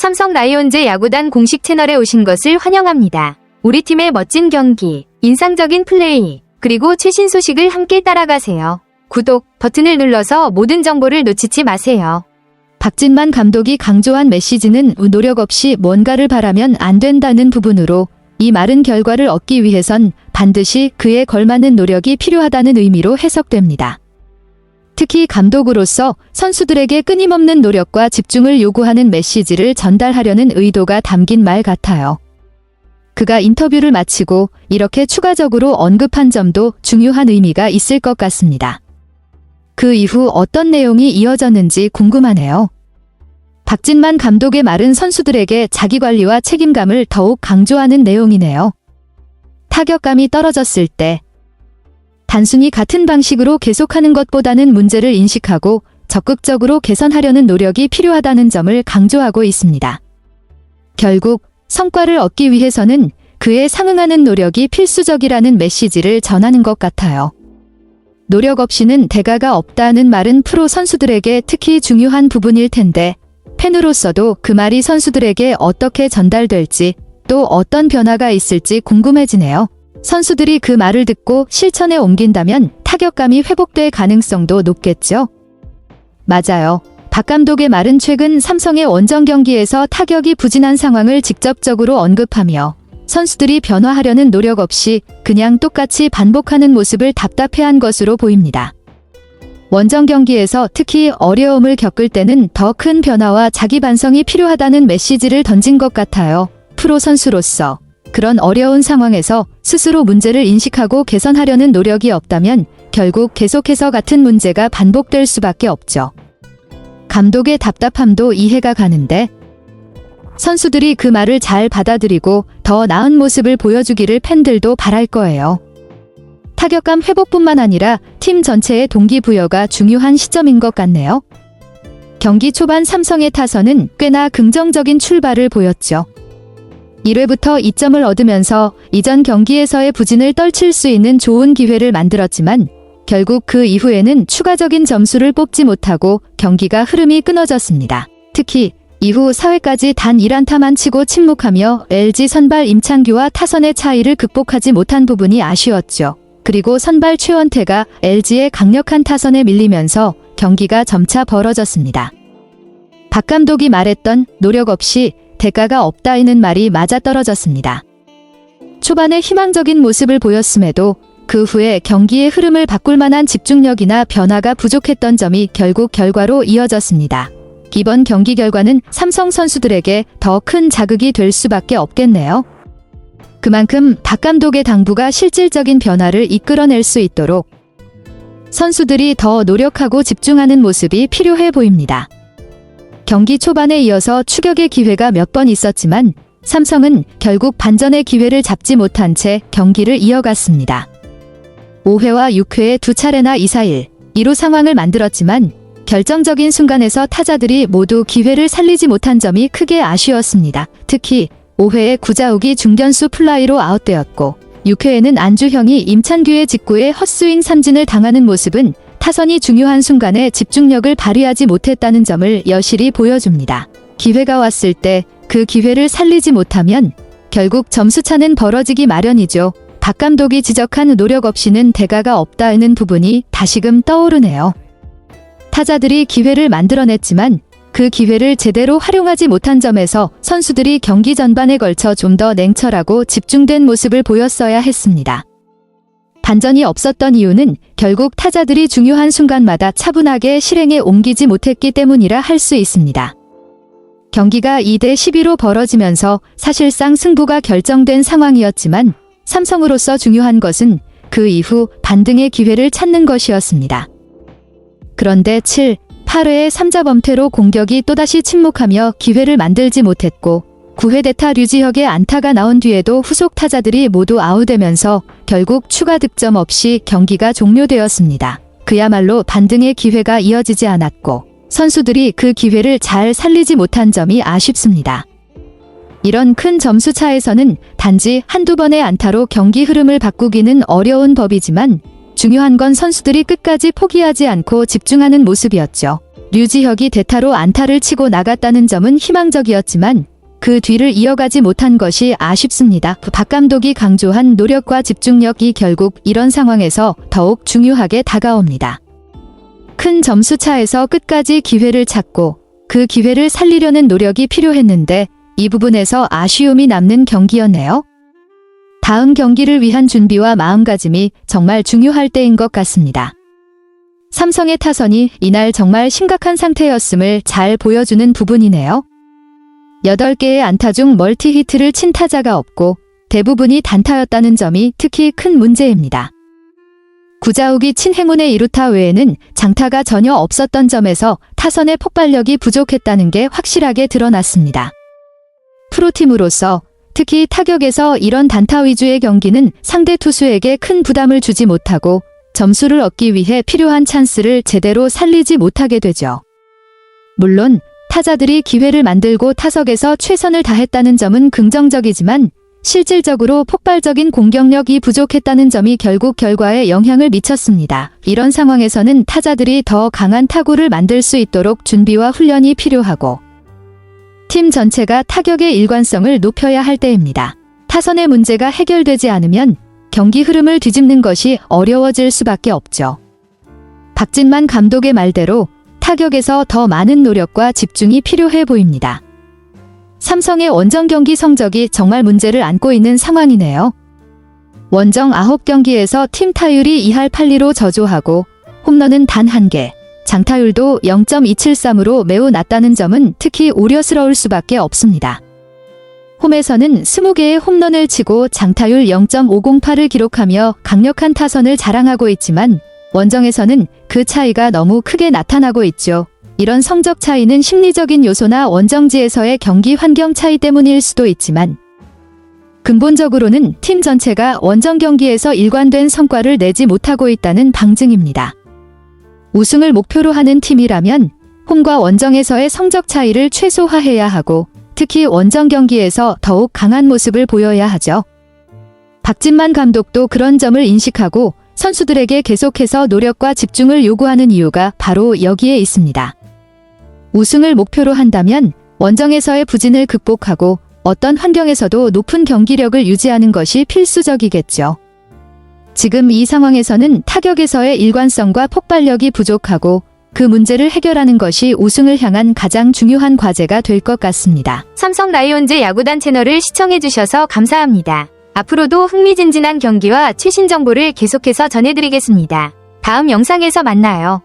삼성 라이온즈 야구단 공식 채널에 오신 것을 환영합니다. 우리 팀의 멋진 경기, 인상적인 플레이, 그리고 최신 소식을 함께 따라가세요. 구독 버튼을 눌러서 모든 정보를 놓치지 마세요. 박진만 감독이 강조한 메시지는 노력 없이 뭔가를 바라면 안 된다는 부분으로 이 마른 결과를 얻기 위해선 반드시 그에 걸맞는 노력이 필요하다는 의미로 해석됩니다. 특히 감독으로서 선수들에게 끊임없는 노력과 집중을 요구하는 메시지를 전달하려는 의도가 담긴 말 같아요. 그가 인터뷰를 마치고 이렇게 추가적으로 언급한 점도 중요한 의미가 있을 것 같습니다. 그 이후 어떤 내용이 이어졌는지 궁금하네요. 박진만 감독의 말은 선수들에게 자기관리와 책임감을 더욱 강조하는 내용이네요. 타격감이 떨어졌을 때 단순히 같은 방식으로 계속하는 것보다는 문제를 인식하고 적극적으로 개선하려는 노력이 필요하다는 점을 강조하고 있습니다. 결국 성과를 얻기 위해서는 그에 상응하는 노력이 필수적이라는 메시지를 전하는 것 같아요. 노력 없이는 대가가 없다는 말은 프로 선수들에게 특히 중요한 부분일 텐데 팬으로서도 그 말이 선수들에게 어떻게 전달될지 또 어떤 변화가 있을지 궁금해지네요. 선수들이 그 말을 듣고 실천에 옮긴다면 타격감이 회복될 가능성도 높겠죠? 맞아요. 박 감독의 말은 최근 삼성의 원정 경기에서 타격이 부진한 상황을 직접적으로 언급하며 선수들이 변화하려는 노력 없이 그냥 똑같이 반복하는 모습을 답답해한 것으로 보입니다. 원정 경기에서 특히 어려움을 겪을 때는 더 큰 변화와 자기 반성이 필요하다는 메시지를 던진 것 같아요. 프로 선수로서 그런 어려운 상황에서 스스로 문제를 인식하고 개선하려는 노력이 없다면 결국 계속해서 같은 문제가 반복될 수밖에 없죠. 감독의 답답함도 이해가 가는데 선수들이 그 말을 잘 받아들이고 더 나은 모습을 보여주기를 팬들도 바랄 거예요. 타격감 회복뿐만 아니라 팀 전체의 동기부여가 중요한 시점인 것 같네요. 경기 초반 삼성의 타선은 꽤나 긍정적인 출발을 보였죠. 1회부터 2점을 얻으면서 이전 경기에서의 부진을 떨칠 수 있는 좋은 기회를 만들었지만 결국 그 이후에는 추가적인 점수를 뽑지 못하고 경기가 흐름이 끊어졌습니다. 특히 이후 4회까지 단 1안타만 치고 침묵하며 LG 선발 임창규와 타선의 차이를 극복하지 못한 부분이 아쉬웠죠. 그리고 선발 최원태가 LG의 강력한 타선에 밀리면서 경기가 점차 벌어졌습니다. 박 감독이 말했던 노력 없이 대가가 없다는 말이 맞아떨어졌습니다. 초반에 희망적인 모습을 보였음에도 그 후에 경기의 흐름을 바꿀 만한 집중력이나 변화가 부족했던 점이 결국 결과로 이어졌습니다. 이번 경기 결과는 삼성 선수들에게 더 큰 자극이 될 수밖에 없겠네요. 그만큼 박 감독의 당부가 실질적인 변화를 이끌어낼 수 있도록 선수들이 더 노력하고 집중하는 모습이 필요해 보입니다. 경기 초반에 이어서 추격의 기회가 몇 번 있었지만 삼성은 결국 반전의 기회를 잡지 못한 채 경기를 이어갔습니다. 5회와 6회에 두 차례나 2-4-1, 2루 상황을 만들었지만 결정적인 순간에서 타자들이 모두 기회를 살리지 못한 점이 크게 아쉬웠습니다. 특히 5회에 구자욱이 중견수 플라이로 아웃되었고 6회에는 안주형이 임찬규의 직구에 헛스윙 삼진을 당하는 모습은 타선이 중요한 순간에 집중력을 발휘하지 못했다는 점을 여실히 보여줍니다. 기회가 왔을 때 그 기회를 살리지 못하면 결국 점수차는 벌어지기 마련이죠. 박 감독이 지적한 노력 없이는 대가가 없다는 부분이 다시금 떠오르네요. 타자들이 기회를 만들어냈지만 그 기회를 제대로 활용하지 못한 점에서 선수들이 경기 전반에 걸쳐 좀 더 냉철하고 집중된 모습을 보였어야 했습니다. 반전이 없었던 이유는 결국 타자들이 중요한 순간마다 차분하게 실행에 옮기지 못했기 때문이라 할 수 있습니다. 경기가 2-12로 벌어지면서 사실상 승부가 결정된 상황이었지만 삼성으로서 중요한 것은 그 이후 반등의 기회를 찾는 것이었습니다. 그런데 7, 8회에 3자 범퇴로 공격이 또다시 침묵하며 기회를 만들지 못했고 9회 대타 류지혁의 안타가 나온 뒤에도 후속 타자들이 모두 아웃되면서 결국 추가 득점 없이 경기가 종료되었습니다. 그야말로 반등의 기회가 이어지지 않았고 선수들이 그 기회를 잘 살리지 못한 점이 아쉽습니다. 이런 큰 점수 차에서는 단지 한두 번의 안타로 경기 흐름을 바꾸기는 어려운 법이지만 중요한 건 선수들이 끝까지 포기하지 않고 집중하는 모습이었죠. 류지혁이 대타로 안타를 치고 나갔다는 점은 희망적이었지만 그 뒤를 이어가지 못한 것이 아쉽습니다. 박 감독이 강조한 노력과 집중력이 결국 이런 상황에서 더욱 중요하게 다가옵니다. 큰 점수 차에서 끝까지 기회를 찾고 그 기회를 살리려는 노력이 필요했는데 이 부분에서 아쉬움이 남는 경기였네요. 다음 경기를 위한 준비와 마음가짐이 정말 중요할 때인 것 같습니다. 삼성의 타선이 이날 정말 심각한 상태였음을 잘 보여주는 부분이네요. 8개의 안타 중 멀티히트를 친 타자가 없고 대부분이 단타였다는 점이 특히 큰 문제입니다. 구자욱이 친 행운의 2루타 외에는 장타가 전혀 없었던 점에서 타선의 폭발력이 부족했다는 게 확실하게 드러났습니다. 프로팀으로서 특히 타격에서 이런 단타 위주의 경기는 상대 투수에게 큰 부담을 주지 못하고 점수를 얻기 위해 필요한 찬스를 제대로 살리지 못하게 되죠. 물론 타자들이 기회를 만들고 타석에서 최선을 다했다는 점은 긍정적이지만 실질적으로 폭발적인 공격력이 부족했다는 점이 결국 결과에 영향을 미쳤습니다. 이런 상황에서는 타자들이 더 강한 타구를 만들 수 있도록 준비와 훈련이 필요하고 팀 전체가 타격의 일관성을 높여야 할 때입니다. 타선의 문제가 해결되지 않으면 경기 흐름을 뒤집는 것이 어려워질 수밖에 없죠. 박진만 감독의 말대로 타격에서 더 많은 노력과 집중이 필요해 보입니다. 삼성의 원정 경기 성적이 정말 문제를 안고 있는 상황이네요. 원정 9경기에서 팀 타율이 2할 8리로 저조하고 홈런은 단 1개, 장타율도 0.273으로 매우 낮다는 점은 특히 우려스러울 수밖에 없습니다. 홈에서는 20개의 홈런을 치고 장타율 0.508을 기록하며 강력한 타선을 자랑하고 있지만 원정에서는 그 차이가 너무 크게 나타나고 있죠. 이런 성적 차이는 심리적인 요소나 원정지에서의 경기 환경 차이 때문일 수도 있지만 근본적으로는 팀 전체가 원정 경기에서 일관된 성과를 내지 못하고 있다는 방증입니다. 우승을 목표로 하는 팀이라면 홈과 원정에서의 성적 차이를 최소화해야 하고 특히 원정 경기에서 더욱 강한 모습을 보여야 하죠. 박진만 감독도 그런 점을 인식하고 선수들에게 계속해서 노력과 집중을 요구하는 이유가 바로 여기에 있습니다. 우승을 목표로 한다면 원정에서의 부진을 극복하고 어떤 환경에서도 높은 경기력을 유지하는 것이 필수적이겠죠. 지금 이 상황에서는 타격에서의 일관성과 폭발력이 부족하고 그 문제를 해결하는 것이 우승을 향한 가장 중요한 과제가 될 것 같습니다. 삼성 라이온즈 야구단 채널을 시청해주셔서 감사합니다. 앞으로도 흥미진진한 경기와 최신 정보를 계속해서 전해드리겠습니다. 다음 영상에서 만나요.